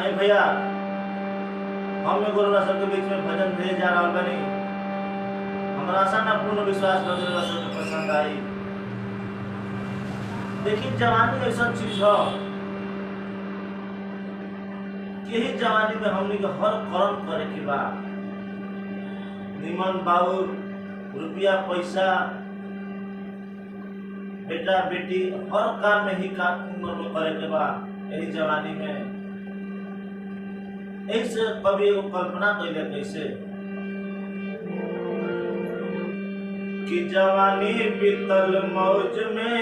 आई भैया, हम एगो रउरा सबके बीच में भजन भेजे जा रहल बानी। हमरा आशा ना पूर्ण विश्वास बा कि रउरा सबके पसंद आई। देखी, जवानी ऐसा चीज ह कि यही जवानी में हमनी के हर कर्म करे के बा। निमन बाबू, रुपया पैसा, बेटा बेटी, हर काम में ही काम उम्र में करे के बा यही जवानी में। ऐसे कभी एगो कल्पना कैले कैसे कि जवानी बीतल मौज में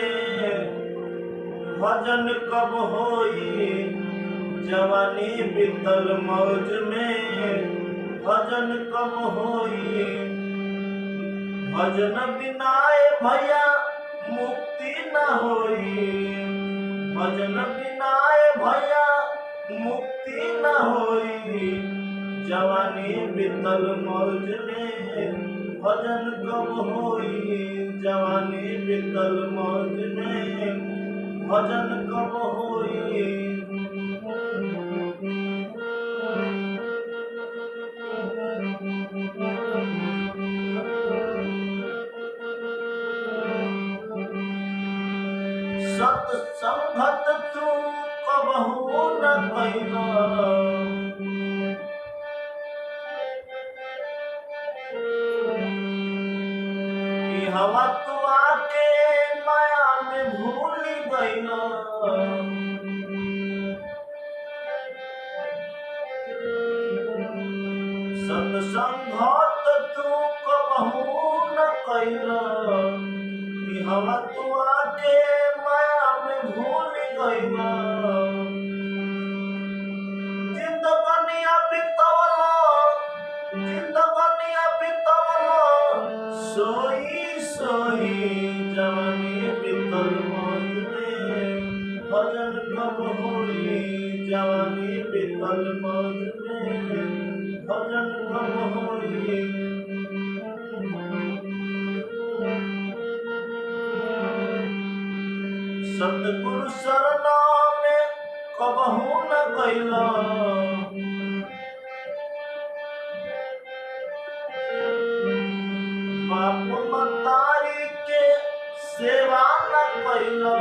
भजन कब होई। जवानी बीतल मौज में भजन कब होई। भजन बिना भैया मुक्ति न होई। भजन बिना भैया मुक्ति न होई। जवानी बीतल मौज में भजन कब होई। जवानी बीतल मौज में भजन कब होई। सत्संगत तू कबहू न कैला। हवा तू आके माया में भूल गईला। सत्संगत तू कबहू न कैला। हवा तू आके माया में भूल गईला। जिंदगानिया बितावला, जिंदगानिया बितावला सोई सोई। जवानी बीतल मौज में भजन कब होई। जवानी बीतल मौज में भजन कब होई। सतगुरु शरणा में कबहू न गईला। बाप मतारी के सेवा न कैला।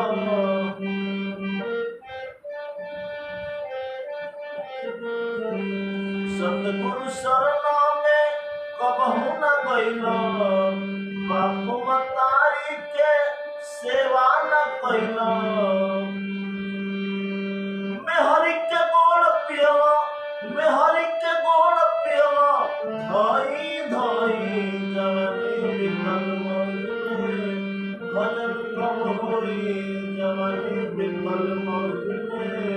सतगुरु शरणा में कबहू न गईला। बाप मतारी के सेवा न कैला। मेहरी के गोड़ पियला, मेहरी के गोड़ पियला धोई धोई। जवानी बीतल मौज में भजन कब होई। जवानी बीतल मौज में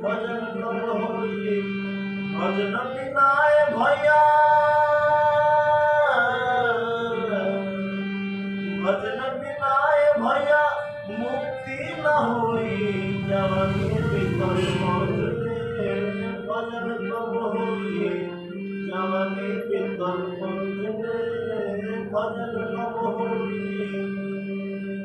भजन कब होई। भजन बिना भैया, भजन बिना भैया मुक्ति न होई। जवानी बीतल मौज में भजन कब होई। जवानी बीतल मौज में भजन कब